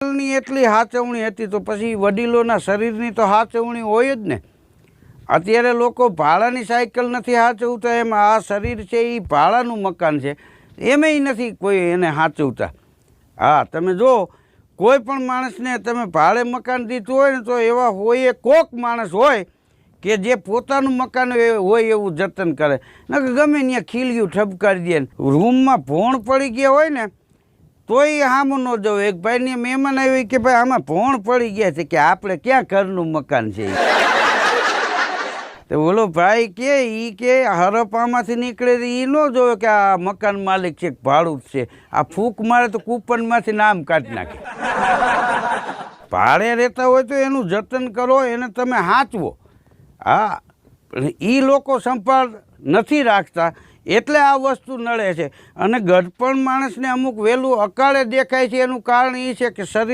ની એટલી હાચવણી હતી તો પછી વડીલોના શરીરની તો હાચવણી હોય જ ને। અત્યારે લોકો ભાડાની સાયકલ નથી હાચવતા, એમાં આ શરીર છે એ ભાડાનું મકાન છે એમેય નથી કોઈ એને હાચવતા। હા, તમે જો કોઈ પણ માણસને તમે ભાડે મકાન દીધું હોય ને તો એવા હોય કોક માણસ હોય કે જે પોતાનું મકાન હોય એવું જતન કરે, નકર ગમે ત્યાં ખીલ્યું ઠપકારી દે, રૂમમાં ભોણ પડી ગયા હોય ને તોય હામું ન જવું। એક ભાઈની મહેમાન આવી કે ભાઈ આમાં ભોણ પડી ગયા છે કે આપણે ક્યાં ઘરનું મકાન છે। તો ઓલો ભાઈ કે ઈ કે હરપામાંથી નીકળે એ ન જોવે કે આ મકાન માલિક છે ભાડું જ છે, આ ફૂંક મારે તો કૂપનમાંથી નામ કાઢી નાખે। ભાડે રહેતા હોય તો એનું જતન કરો, એને તમે હાચવો। હા, એ લોકો સંભાળ નથી રાખતા એટલે આ વસ્તુ નડે છે। અને ગઢપણ માણસને અમુક વહેલું અકાળે દેખાય છે, એનું કારણ એ છે કે શરીર